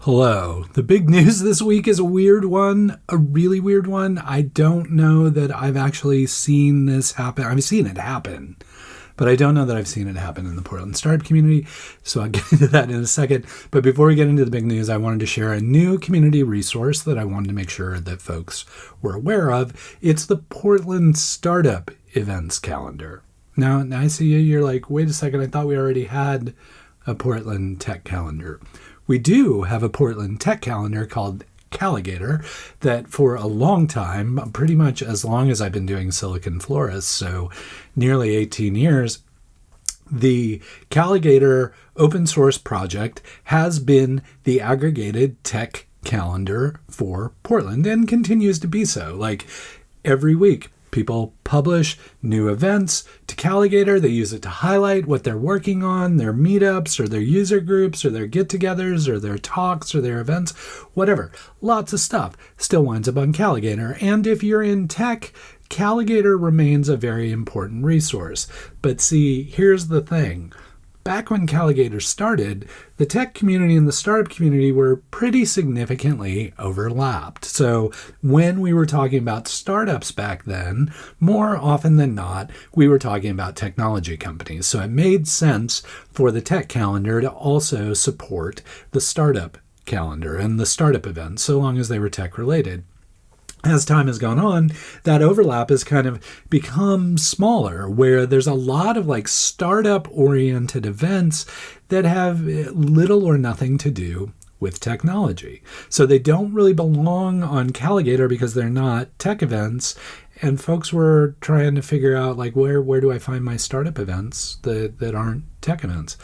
Hello. The big news this week is a weird one, a really weird one. I don't know that I've actually seen this happen. I've seen it happen, but I don't know that I've seen it happen in the Portland startup community. So I'll get into that in a second. But before we get into the big news, I wanted to share a new community resource that I wanted to make sure that folks were aware of. It's the Portland Startup Events Calendar. Now I see you're like, wait a second, I thought we already had a Portland Tech Calendar. We do have a Portland Tech Calendar called Calligator that for a long time, pretty much as long as I've been doing Silicon Florist, so nearly 18 years, the Calligator open source project has been the aggregated tech calendar for Portland and continues to be so. Like every week, people publish new events to Calligator. They use it to highlight what they're working on, their meetups or their user groups or their get-togethers or their talks or their events, whatever. Lots of stuff still winds up on Calligator. And if you're in tech, Calligator remains a very important resource. But see, here's the thing. Back when Calligator started, the tech community and the startup community were pretty significantly overlapped. So when we were talking about startups back then, more often than not, we were talking about technology companies. So it made sense for the tech calendar to also support the startup calendar and the startup events, so long as they were tech related. As time has gone on, that overlap has kind of become smaller, where there's a lot of like startup-oriented events that have little or nothing to do with technology. So they don't really belong on Calligator because they're not tech events. And folks were trying to figure out like where do I find my startup events that aren't tech events?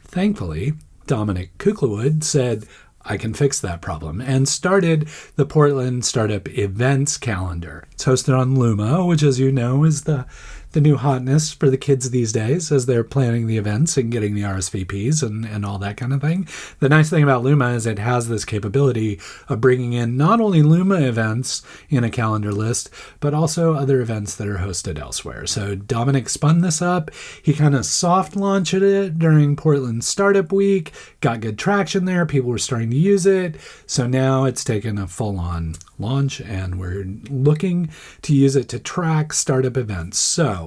Thankfully, Dominic Kuklawood said, I can fix that problem, and started the Portland Startup Events Calendar. It's hosted on Luma, which, as you know, is the new hotness for the kids these days as they're planning the events and getting the RSVPs and all that kind of thing. The nice thing about Luma is it has this capability of bringing in not only Luma events in a calendar list, but also other events that are hosted elsewhere. So Dominic spun this up. He kind of soft launched it during Portland Startup Week, got good traction there. People were starting to use it. So now it's taken a full-on launch, and we're looking to use it to track startup events. So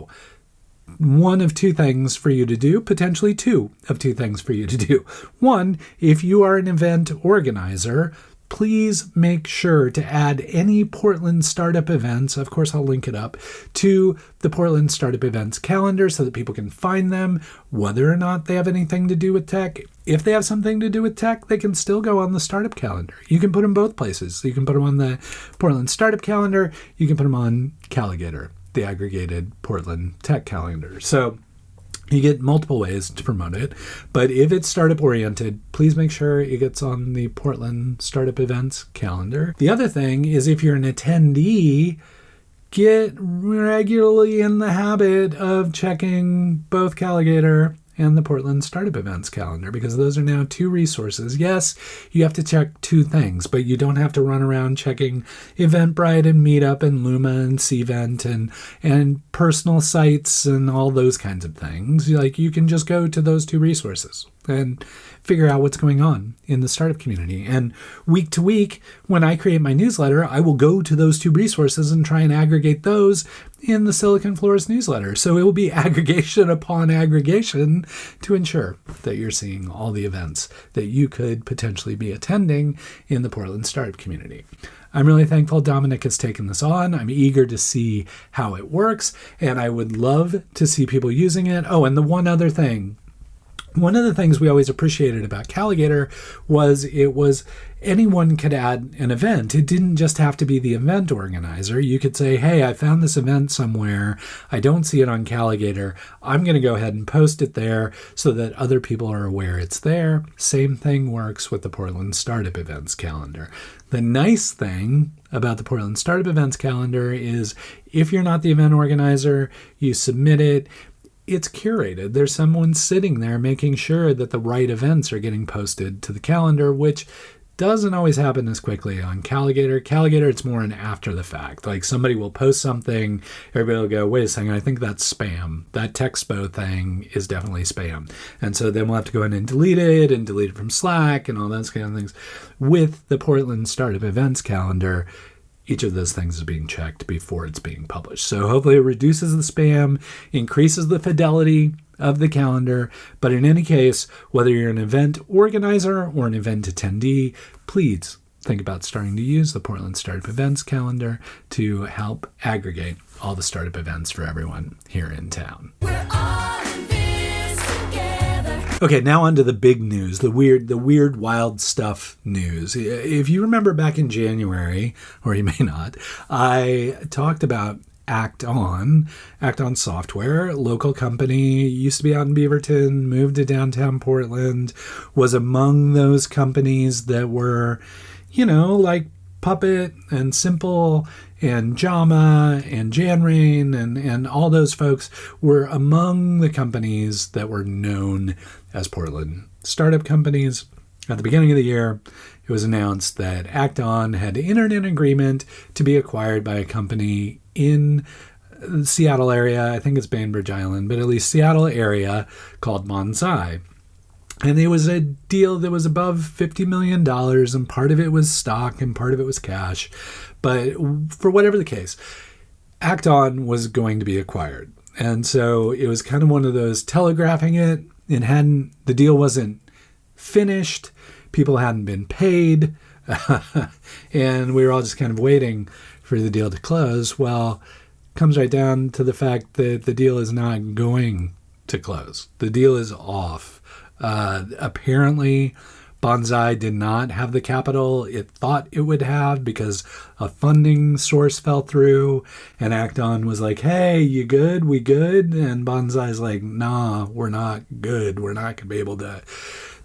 one of two things for you to do, potentially two of two things for you to do. One, if you are an event organizer, please make sure to add any Portland startup events, of course I'll link it up, to the Portland Startup Events calendar so that people can find them, whether or not they have anything to do with tech. If they have something to do with tech, they can still go on the startup calendar. You can put them both places. You can put them on the Portland Startup calendar. You can put them on Calligator, the aggregated Portland Tech calendar. So you get multiple ways to promote it, but if it's startup oriented, please make sure it gets on the Portland Startup Events calendar. The other thing is if you're an attendee, get regularly in the habit of checking both Calligator and the Portland Startup Events calendar, because those are now two resources. Yes, you have to check two things, but you don't have to run around checking Eventbrite and Meetup and Luma and Cvent and personal sites and all those kinds of things. Like, you can just go to those two resources and figure out what's going on in the startup community. And week to week, when I create my newsletter, I will go to those two resources and try and aggregate those in the Silicon Florist newsletter. So it will be aggregation upon aggregation to ensure that you're seeing all the events that you could potentially be attending in the Portland startup community. I'm really thankful Dominic has taken this on. I'm eager to see how it works, and I would love to see people using it. Oh, and the one other thing, one of the things we always appreciated about Calligator was it was anyone could add an event. It didn't just have to be the event organizer. You could say, hey, I found this event somewhere. I don't see it on Calligator. I'm going to go ahead and post it there so that other people are aware it's there. Same thing works with the Portland Startup Events calendar. The nice thing about the Portland Startup Events calendar is if you're not the event organizer, you submit it. It's curated. There's someone sitting there making sure that the right events are getting posted to the calendar, which Doesn't always happen as quickly on Calligator. Calligator, it's more an after the fact. Like somebody will post something, everybody will go, wait a second, I think that's spam. That Texpo thing is definitely spam. And so then we'll have to go in and delete it from Slack and all those kind of things. With the Portland Startup Events calendar, each of those things is being checked before it's being published. So hopefully it reduces the spam, increases the fidelity of the calendar. But in any case, whether you're an event organizer or an event attendee, please think about starting to use the Portland Startup Events calendar to help aggregate all the startup events for everyone here in town. We're all in this together. Okay, now on to the big news, the weird, wild stuff news. If you remember back in January, or you may not, I talked about Act On Software, local company, used to be out in Beaverton, moved to downtown Portland, was among those companies that were, like Puppet and Simple and Jama and Janrain and all those folks were among the companies that were known as Portland startup companies. At the beginning of the year, it was announced that Act On had entered an agreement to be acquired by a company in the Seattle area. I think it's Bainbridge Island, but at least Seattle area, called Bonsai. And it was a deal that was above $50 million, and part of it was stock and part of it was cash. But for whatever the case, Act On was going to be acquired. And so it was kind of one of those telegraphing it. The deal wasn't finished. People hadn't been paid. And we were all just kind of waiting for the deal to close. Well, comes right down to the fact that the deal is not going to close. The deal is off. Apparently, Bonsai did not have the capital it thought it would have because a funding source fell through, and Act On was like, hey, you good? We good? And Bonsai's like, nah, we're not good. We're not going to be able to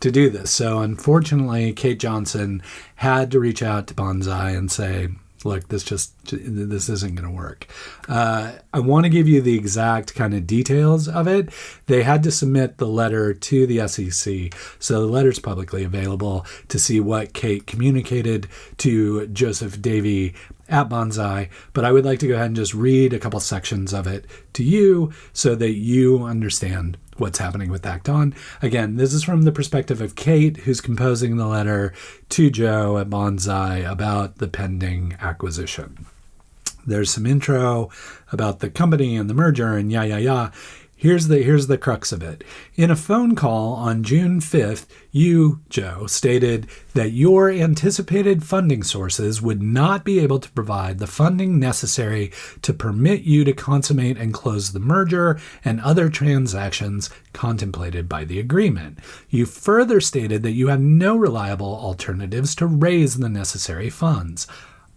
do this. So unfortunately, Kate Johnson had to reach out to Bonsai and say, look, this isn't going to work. I want to give you the exact kind of details of it. They had to submit the letter to the SEC. So the letter's publicly available to see what Kate communicated to Joseph Davey at Bonsai. But I would like to go ahead and just read a couple sections of it to you so that you understand what's happening with Act On. Again, this is from the perspective of Kate, who's composing the letter to Joe at Bonsai about the pending acquisition. There's some intro about the company and the merger and yeah. Here's the crux of it. In a phone call on June 5th, you, Joe, stated that your anticipated funding sources would not be able to provide the funding necessary to permit you to consummate and close the merger and other transactions contemplated by the agreement. You further stated that you have no reliable alternatives to raise the necessary funds.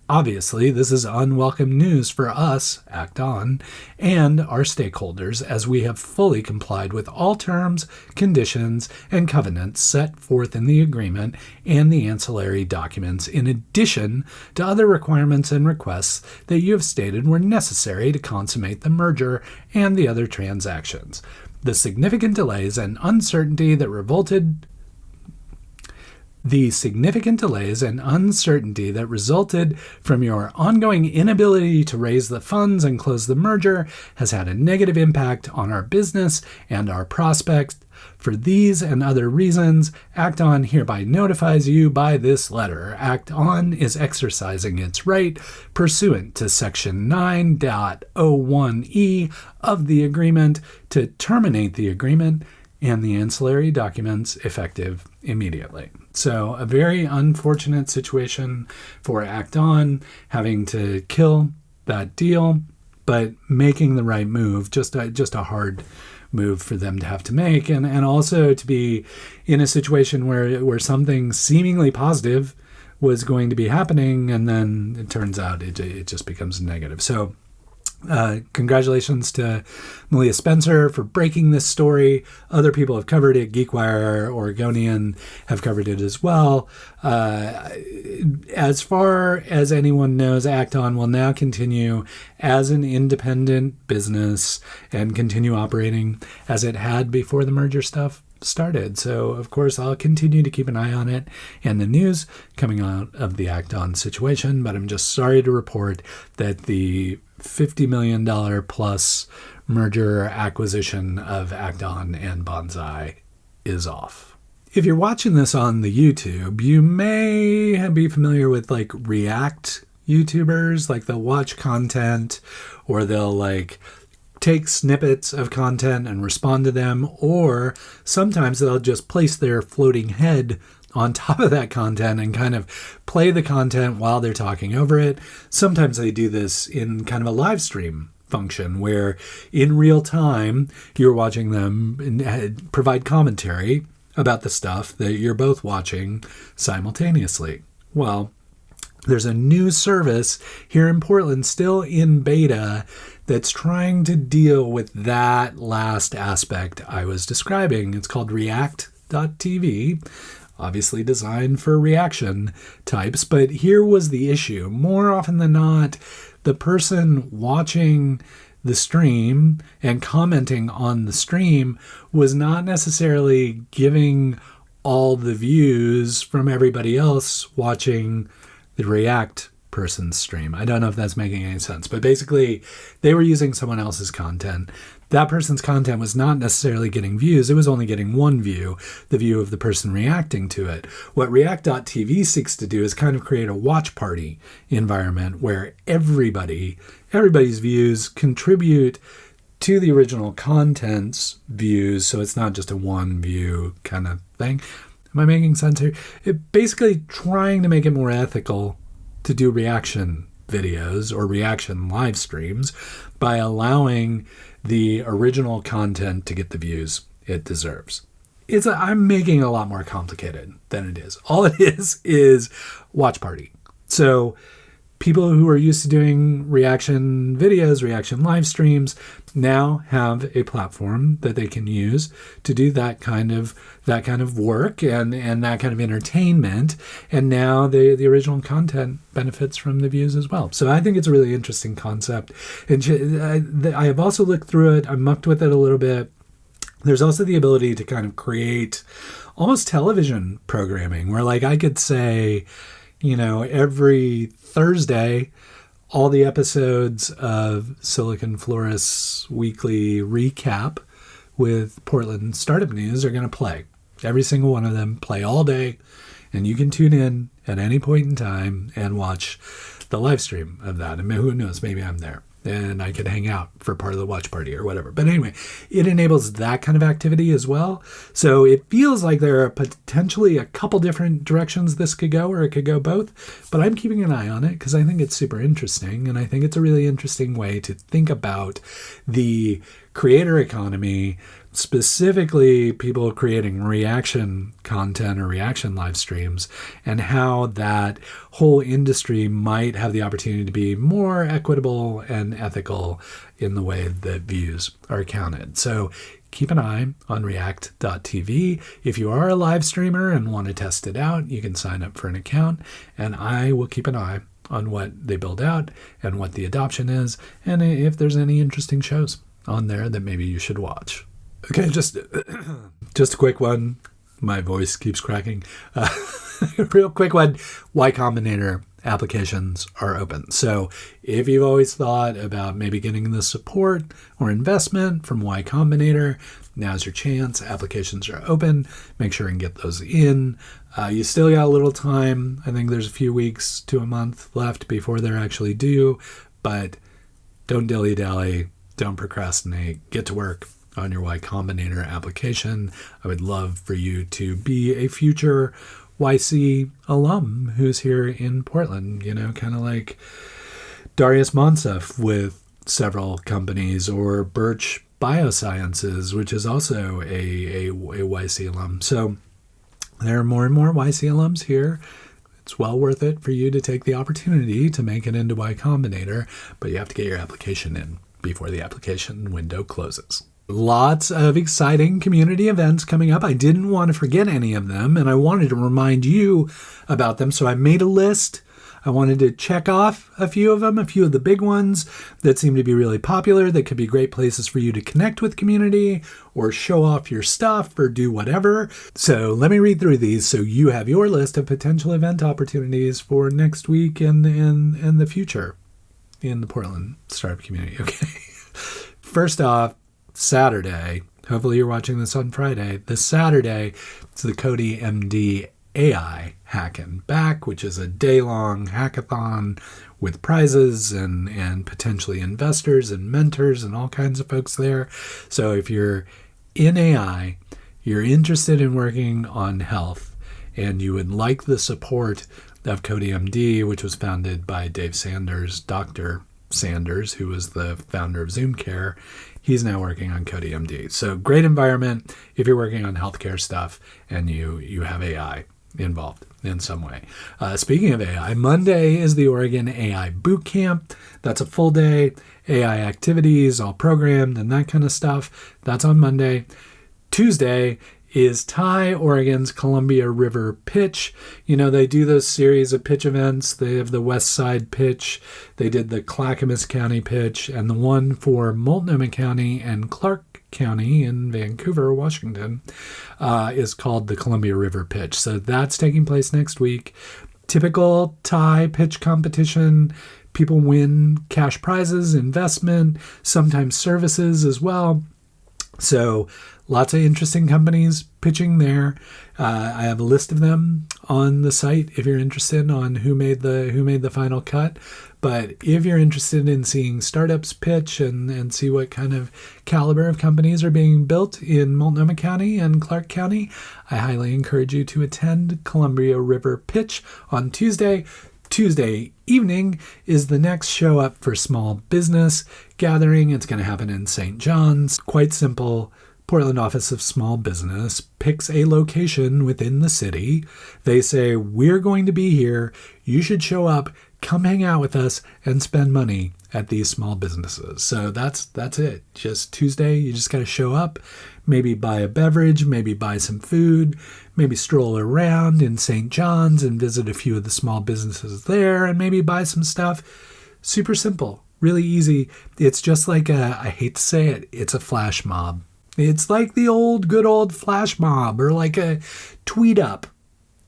Obviously, this is unwelcome news for us, Act On, and our stakeholders, as we have fully complied with all terms, conditions, and covenants set forth in the agreement and the ancillary documents, in addition to other requirements and requests that you have stated were necessary to consummate the merger and the other transactions. The significant delays and uncertainty that resulted from your ongoing inability to raise the funds and close the merger has had a negative impact on our business and our prospects. For these and other reasons, Act On hereby notifies you by this letter. Act On is exercising its right pursuant to Section 9.01e of the agreement to terminate the agreement and the ancillary documents effective immediately. So a very unfortunate situation for Act On, having to kill that deal, but making the right move, just a hard move for them to have to make, and also to be in a situation where something seemingly positive was going to be happening, and then it turns out it just becomes negative. So congratulations to Malia Spencer for breaking this story. Other people have covered it. GeekWire, Oregonian have covered it as well. As far as anyone knows, Act On will now continue as an independent business and continue operating as it had before the merger stuff. started. So, of course, I'll continue to keep an eye on it and the news coming out of the Act On situation. But I'm just sorry to report that the $50 million plus merger acquisition of Act On and Bonsai is off. If you're watching this on the YouTube, you may be familiar with like React YouTubers. Like they'll watch content or they'll like take snippets of content and respond to them, or sometimes they'll just place their floating head on top of that content and kind of play the content while they're talking over it. Sometimes they do this in kind of a live stream function where in real time you're watching them and provide commentary about the stuff that you're both watching simultaneously. Well, there's a new service here in Portland, still in beta, that's trying to deal with that last aspect I was describing. It's called React.tv, obviously designed for reaction types. But here was the issue. More often than not, the person watching the stream and commenting on the stream was not necessarily giving all the views from everybody else watching the React person's stream. I don't know if that's making any sense, but basically they were using someone else's content. That person's content was not necessarily getting views. It was only getting one view, the view of the person reacting to it. What React.tv seeks to do is kind of create a watch party environment where everybody's views contribute to the original content's views, so it's not just a one view kind of thing. Am I making sense here? It basically trying to make it more ethical to do reaction videos or reaction live streams by allowing the original content to get the views it deserves. I'm making it a lot more complicated than it is. All it is watch party. So people who are used to doing reaction videos, reaction live streams, now have a platform that they can use to do that kind of work and that kind of entertainment. And now the original content benefits from the views as well. So I think it's a really interesting concept. And I have also looked through it. I mucked with it a little bit. There's also the ability to kind of create almost television programming where like I could say, every Thursday, all the episodes of Silicon Florist's weekly recap with Portland startup news are going to play. Every single one of them play all day, and you can tune in at any point in time and watch the live stream of that. And who knows, maybe I'm there and I could hang out for part of the watch party or whatever. But anyway, it enables that kind of activity as well. So it feels like there are potentially a couple different directions this could go, or it could go both. But I'm keeping an eye on it because I think it's super interesting. And I think it's a really interesting way to think about the creator economy, specifically people creating reaction content or reaction live streams, and how that whole industry might have the opportunity to be more equitable and ethical in the way that views are counted. So keep an eye on react.tv. If you are a live streamer and want to test it out, you can sign up for an account, and I will keep an eye on what they build out and what the adoption is, and if there's any interesting shows on there that maybe you should watch. Okay, just a quick one. My voice keeps cracking. Real quick one. Y Combinator applications are open. So if you've always thought about maybe getting the support or investment from Y Combinator, now's your chance. Applications are open. Make sure and get those in. You still got a little time. I think there's a few weeks to a month left before they're actually due, but don't dilly-dally. Don't procrastinate. Get to work on your Y Combinator application. I would love for you to be a future YC alum who's here in Portland, kind of like Darius Monsef with several companies, or Birch Biosciences, which is also a YC alum. So there are more and more YC alums here. It's well worth it for you to take the opportunity to make it into Y Combinator, but you have to get your application in before the application window closes. Lots of exciting community events coming up. I didn't want to forget any of them, and I wanted to remind you about them, so I made a list I wanted to check off a few of them, a few of the big ones that seem to be really popular, that could be great places for you to connect with community or show off your stuff or do whatever. So let me read through these so you have your list of potential event opportunities for next week and the future in the Portland startup community. Okay. First off, Saturday. Hopefully you're watching this on Friday. This Saturday, it's the Cody MD AI Hackin' Back, which is a day-long hackathon with prizes and potentially investors and mentors and all kinds of folks there. So if you're in AI, you're interested in working on health, and you would like the support of Cody MD, which was founded by Dave Sanders, Dr. Sanders, who was the founder of Zoom Care. He's now working on Cody MD. So great environment if you're working on healthcare stuff and you have AI involved in some way. Speaking of AI, Monday is the Oregon AI Bootcamp. That's a full day, AI activities, all programmed and that kind of stuff. That's on Monday. Tuesday is Oregon's Columbia River Pitch. You know, they do those series of pitch events. They have the West Side Pitch. They did the Clackamas County Pitch, and the one for Multnomah County and Clark County in Vancouver, Washington, is called the Columbia River Pitch. So that's taking place next week. Typical Thai pitch competition. People win cash prizes, investment, sometimes services as well. So lots of interesting companies pitching there. I have a list of them on the site if you're interested on who made the final cut. But if you're interested in seeing startups pitch and see what kind of caliber of companies are being built in Multnomah County and Clark County, I highly encourage you to attend Columbia River Pitch on Tuesday. Tuesday evening is the next show up for small business gathering. It's going to happen in St. John's. Quite simple. Portland Office of Small Business picks a location within the city. They say, we're going to be here. You should show up, come hang out with us, and spend money at these small businesses. So that's it. Just Tuesday, you just got to show up, maybe buy a beverage, maybe buy some food, maybe stroll around in St. John's and visit a few of the small businesses there, and maybe buy some stuff. Super simple, really easy. It's just like I hate to say it, it's a flash mob. It's like the good old flash mob, or like a tweet up.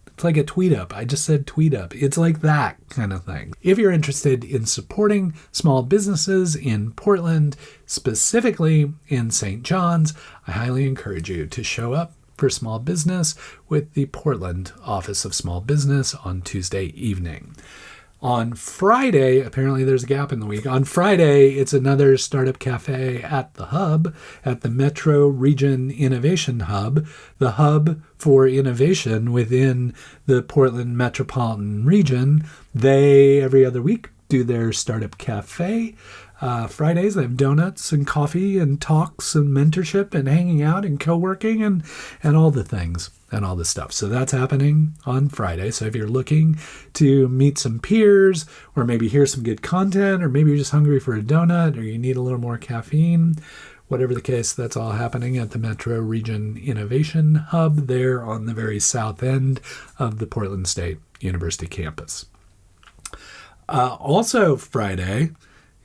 It's like a tweet up. I just said tweet up. It's like that kind of thing. If you're interested in supporting small businesses in Portland, specifically in St. John's, I highly encourage you to show up for small business with the Portland Office of Small Business on Tuesday evening. On Friday, apparently there's a gap in the week. On Friday, it's another startup cafe at the Hub, at the Metro Region Innovation Hub, the hub for innovation within the Portland metropolitan region. They, every other week, do their startup cafe. Fridays, they have donuts and coffee and talks and mentorship and hanging out and co-working and all the things and all the stuff. So that's happening on Friday. So if you're looking to meet some peers or maybe hear some good content, or maybe you're just hungry for a donut or you need a little more caffeine, whatever the case, that's all happening at the Metro Region Innovation Hub there on the very south end of the Portland State University campus. Also Friday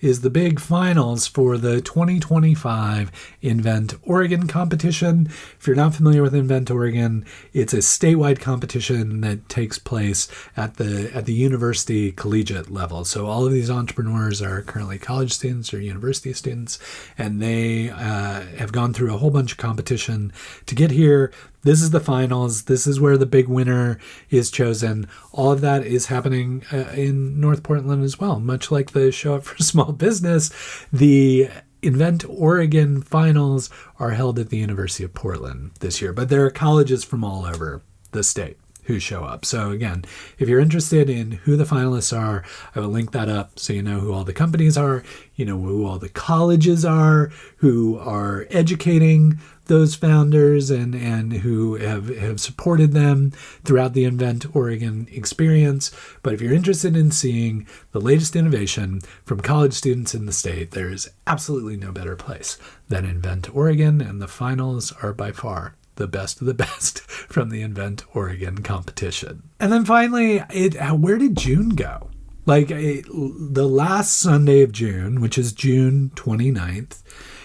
is the big finals for the 2025 Invent Oregon competition. If you're not familiar with Invent Oregon, it's a statewide competition that takes place at the university collegiate level. So all of these entrepreneurs are currently college students or university students, and they have gone through a whole bunch of competition to get here. This is the finals. This is where the big winner is chosen. All of that is happening in North Portland as well. Much like the Show Up for Small Business, the Invent Oregon finals are held at the University of Portland this year. But there are colleges from all over the state who show up. So again, if you're interested in who the finalists are, I will link that up so you know who all the companies are, you know who all the colleges are, who are educating those founders and who have supported them throughout the Invent Oregon experience. But if you're interested in seeing the latest innovation from college students in the state, there is absolutely no better place than Invent Oregon, and the finals are by far the best of the best from the Invent Oregon competition. And then finally, where did June go? Like the last Sunday of June, which is June 29th,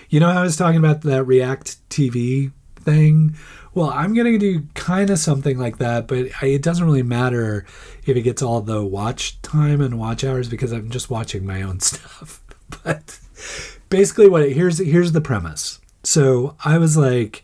you know how I was talking about that React TV thing? Well, I'm going to do kind of something like that, but it doesn't really matter if it gets all the watch time and watch hours because I'm just watching my own stuff. But basically here's the premise. So I was like,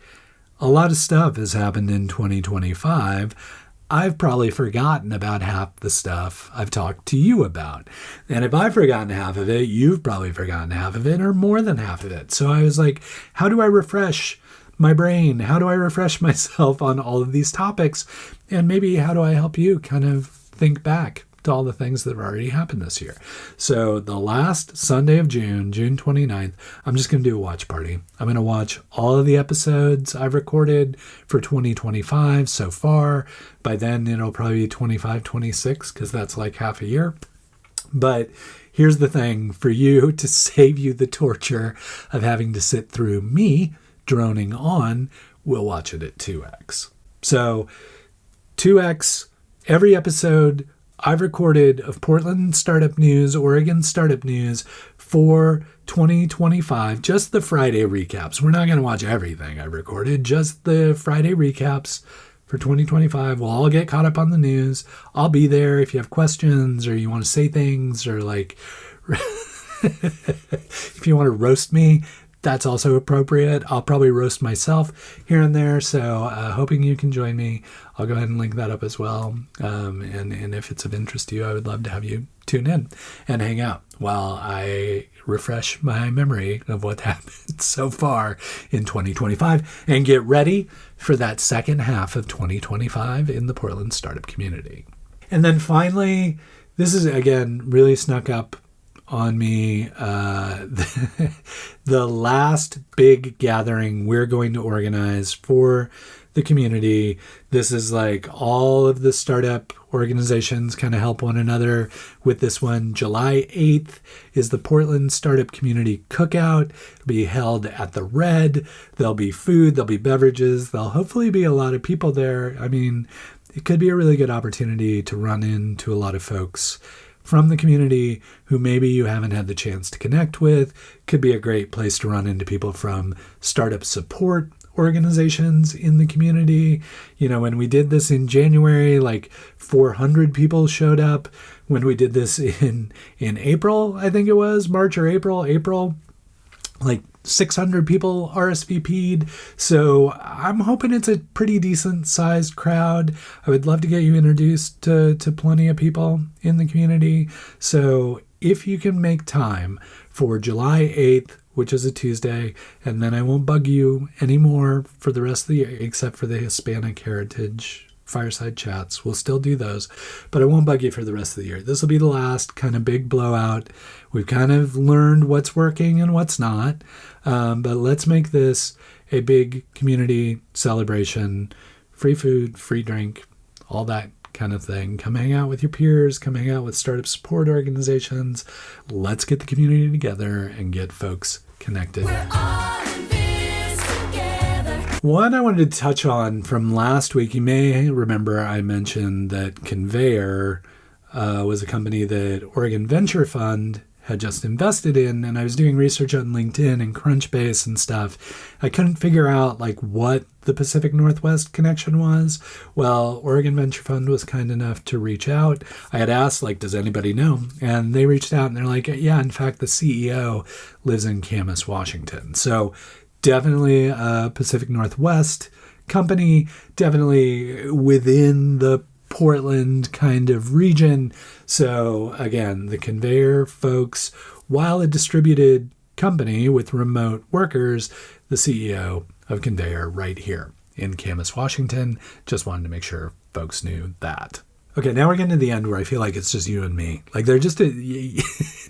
a lot of stuff has happened in 2025. I've probably forgotten about half the stuff I've talked to you about. And if I've forgotten half of it, you've probably forgotten half of it or more than half of it. So I was like, how do I refresh my brain? How do I refresh myself on all of these topics? And maybe how do I help you kind of think back to all the things that have already happened this year? So the last Sunday of June, June 29th, I'm just going to do a watch party. I'm going to watch all of the episodes I've recorded for 2025 so far. By then, it'll probably be 25, 26, because that's like half a year. But here's the thing, for you, to save you the torture of having to sit through me droning on, we'll watch it at 2x. So 2x, every episode I've recorded of Portland startup news, Oregon startup news for 2025, just the Friday recaps. We're not going to watch everything I've recorded, just the Friday recaps for 2025. We'll all get caught up on the news. I'll be there if you have questions or you want to say things or like, if you want to roast me, that's also appropriate. I'll probably roast myself here and there. So hoping you can join me. I'll go ahead and link that up as well. And if it's of interest to you, I would love to have you tune in and hang out while I refresh my memory of what happened so far in 2025 and get ready for that second half of 2025 in the Portland startup community. And then finally, this is, again, really snuck up on me, the last big gathering we're going to organize for the community. This is like all of the startup organizations kind of help one another with this one. July 8th is the Portland Startup Community Cookout. It'll be held at the Red. There'll be food, there'll be beverages. There'll hopefully be a lot of people there. I mean, it could be a really good opportunity to run into a lot of folks from the community who maybe you haven't had the chance to connect with. Could be a great place to run into people from startup support organizations in the community. You know, when we did this in January, like 400 people showed up. When we did this in April, I think it was March or April, like 600 people RSVP'd. So I'm hoping it's a pretty decent sized crowd. I would love to get you introduced to plenty of people in the community. So if you can make time for July 8th, which is a Tuesday, and then I won't bug you anymore for the rest of the year, except for the Hispanic Heritage fireside chats. We'll still do those, but I won't bug you for the rest of the year. This will be the last kind of big blowout. We've kind of learned what's working and what's not, but let's make this a big community celebration. Free food, free drink, all that kind of thing. Come hang out with your peers, come hang out with startup support organizations. Let's get the community together and get folks connected. We're all in this together. One I wanted to touch on from last week, you may remember I mentioned that Conveyor was a company that Oregon Venture Fund had just invested in, and I was doing research on LinkedIn and Crunchbase and stuff. I couldn't figure out like what the Pacific Northwest connection was. Well, Oregon Venture Fund was kind enough to reach out. I had asked, like, does anybody know? And they reached out and they're like, yeah, in fact, the CEO lives in Camas, Washington. So definitely a Pacific Northwest company, definitely within the Portland kind of region. So again, the Conveyor folks, while a distributed company with remote workers, the CEO of Conveyor right here in Camas, Washington. Just wanted to make sure folks knew that. Okay, now we're getting to the end where I feel like it's just you and me. Like they're just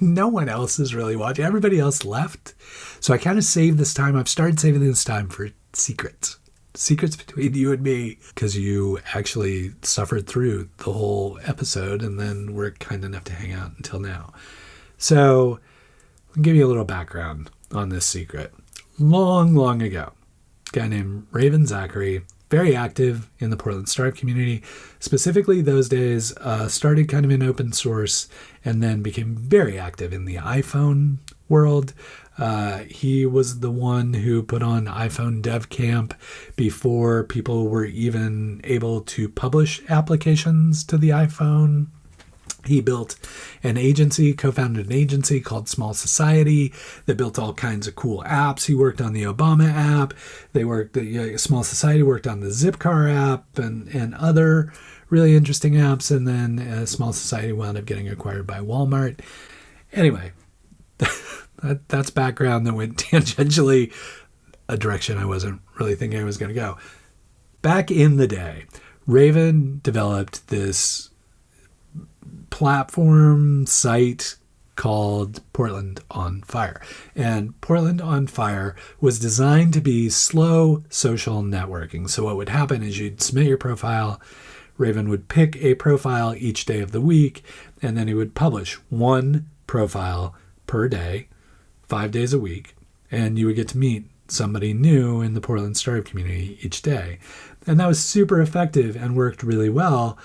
no one else is really watching. Everybody else left. So I kind of saved this time. I've started saving this time for secrets. Secrets between you and me, because you actually suffered through the whole episode and then were kind enough to hang out until now. So I'll give you a little background on this secret. Long, long ago, a guy named Raven Zachary very active in the Portland startup community. Specifically those days, started kind of in open source and then became very active in the iPhone world. He was the one who put on iPhone Dev Camp before people were even able to publish applications to the iPhone. He built an agency, co-founded an agency called Small Society that built all kinds of cool apps. He worked on the Obama app. Small Society worked on the Zipcar app and other really interesting apps. And then Small Society wound up getting acquired by Walmart. Anyway, that's background that went tangentially a direction I wasn't really thinking I was going to go. Back in the day, Raven developed this platform site called Portland on Fire. And Portland on Fire was designed to be slow social networking. So what would happen is you'd submit your profile, Raven would pick a profile each day of the week, and then he would publish one profile per day, 5 days a week, and you would get to meet somebody new in the Portland startup community each day. And that was super effective and worked really well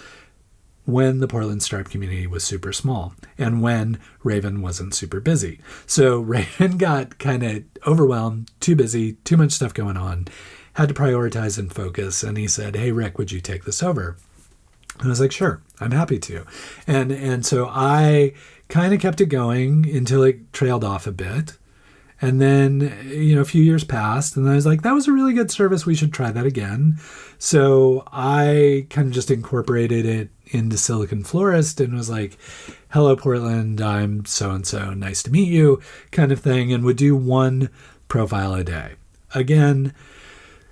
when the Portland startup community was super small and when Raven wasn't super busy. So Raven got kind of overwhelmed, too busy, too much stuff going on, had to prioritize and focus. And he said, "Hey, Rick, would you take this over?" And I was like, "Sure, I'm happy to." And so I kind of kept it going until it trailed off a bit. And then, a few years passed and I was like, that was a really good service. We should try that again. So I kind of just incorporated it into Silicon Florist and was like, "Hello, Portland. I'm so-and-so. Nice to meet you," kind of thing. And would do one profile a day. Again,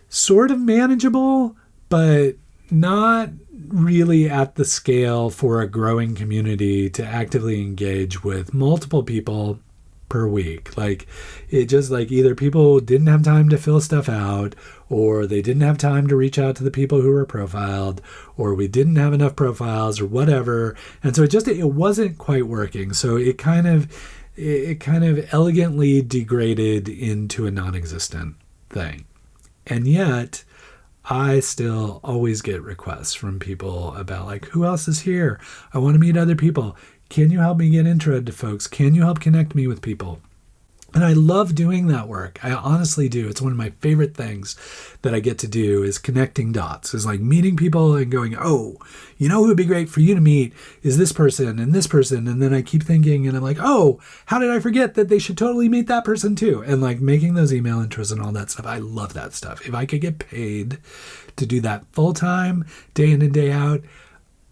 sort of manageable, but not really at the scale for a growing community to actively engage with multiple people per week. Either people didn't have time to fill stuff out, or they didn't have time to reach out to the people who were profiled, or we didn't have enough profiles or whatever. And so it wasn't quite working. So it kind of elegantly degraded into a non-existent thing. And yet I still always get requests from people about who else is here? I want to meet other people. Can you help me get intro to folks? Can you help connect me with people? And I love doing that work. I honestly do. It's one of my favorite things that I get to do is connecting dots. Is meeting people and going, "Oh, who would be great for you to meet is this person and this person." And then I keep thinking and I'm like, "Oh, how did I forget that they should totally meet that person too?" And making those email intros and all that stuff. I love that stuff. If I could get paid to do that full time, day in and day out,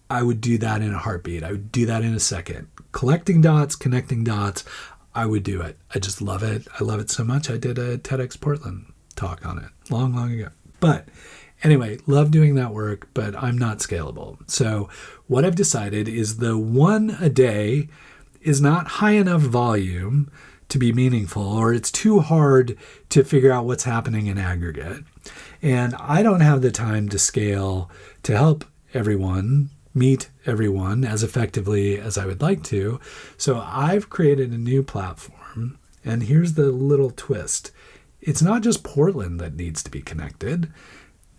I would do that in a heartbeat. I would do that in a second. Collecting dots, connecting dots, I would do it. I just love it. I love it so much. I did a TEDx Portland talk on it long, long ago. But anyway, love doing that work, but I'm not scalable. So what I've decided is the one a day is not high enough volume to be meaningful, or it's too hard to figure out what's happening in aggregate. And I don't have the time to scale to help everyone meet everyone as effectively as I would like to. So I've created a new platform, and here's the little twist. It's not just Portland that needs to be connected.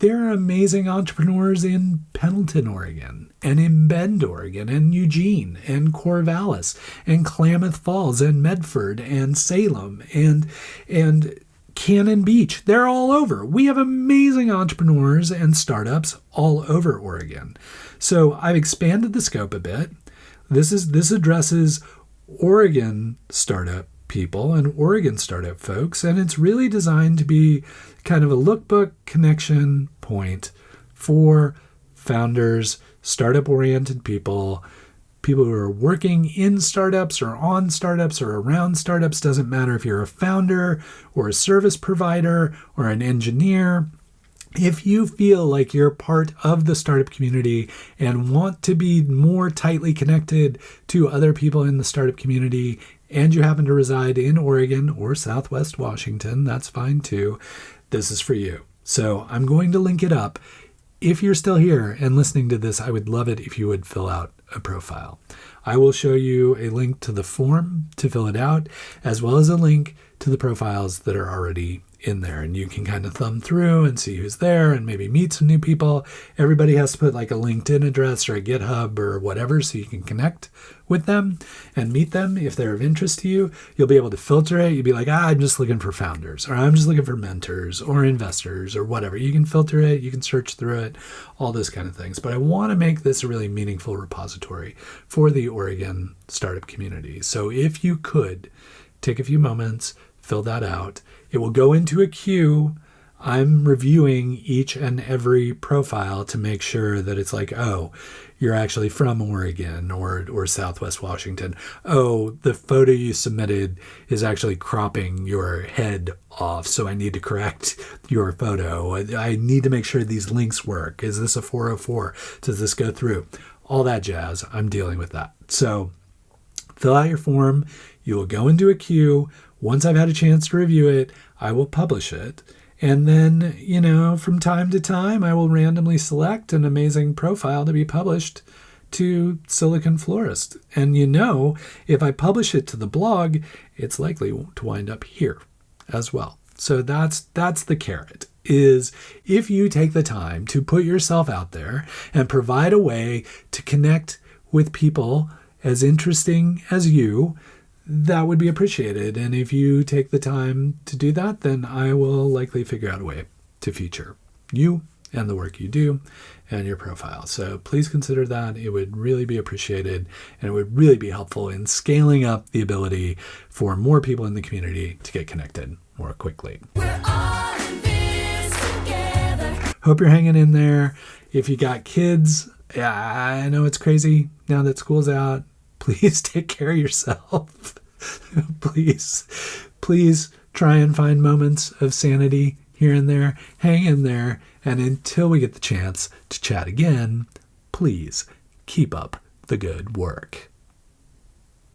There are amazing entrepreneurs in Pendleton, Oregon, and in Bend, Oregon, and Eugene, and Corvallis, and Klamath Falls, and Medford, and Salem, and Cannon Beach. They're all over. We have amazing entrepreneurs and startups all over Oregon. So I've expanded the scope a bit. This addresses Oregon startup people and Oregon startup folks, and it's really designed to be kind of a lookbook connection point for founders, startup-oriented people who are working in startups or on startups or around startups. Doesn't matter if you're a founder or a service provider or an engineer. If you feel like you're part of the startup community and want to be more tightly connected to other people in the startup community, and you happen to reside in Oregon or Southwest Washington, that's fine too. This is for you. So I'm going to link it up. If you're still here and listening to this, I would love it if you would fill out a profile. I will show you a link to the form to fill it out, as well as a link to the profiles that are already in there, and you can kind of thumb through and see who's there and maybe meet some new people. Everybody has to put like a LinkedIn address or a GitHub or whatever so you can connect with them and meet them. If they're of interest to you, you'll be able to filter it. You'll be like, I'm just looking for founders, or I'm just looking for mentors or investors or whatever. You can filter it, you can search through it, all those kind of things. But I want to make this a really meaningful repository for the Oregon startup community. So if you could take a few moments, fill that out. It will go into a queue. I'm reviewing each and every profile to make sure that it's like, oh, you're actually from Oregon or Southwest Washington. Oh, the photo you submitted is actually cropping your head off, so I need to correct your photo. I need to make sure these links work. Is this a 404? Does this go through? All that jazz. I'm dealing with that. So fill out your form. You will go into a queue. Once I've had a chance to review it, I will publish it. And then, from time to time, I will randomly select an amazing profile to be published to Silicon Florist. And if I publish it to the blog, it's likely to wind up here as well. So that's the carrot, is if you take the time to put yourself out there and provide a way to connect with people as interesting as you, that would be appreciated. And if you take the time to do that, then I will likely figure out a way to feature you and the work you do and your profile. So please consider that. It would really be appreciated, and it would really be helpful in scaling up the ability for more people in the community to get connected more quickly. We're all in this together. Hope you're hanging in there. If you got kids, I know it's crazy now that school's out. Please take care of yourself. Please try and find moments of sanity here and there. Hang in there. And until we get the chance to chat again, please keep up the good work.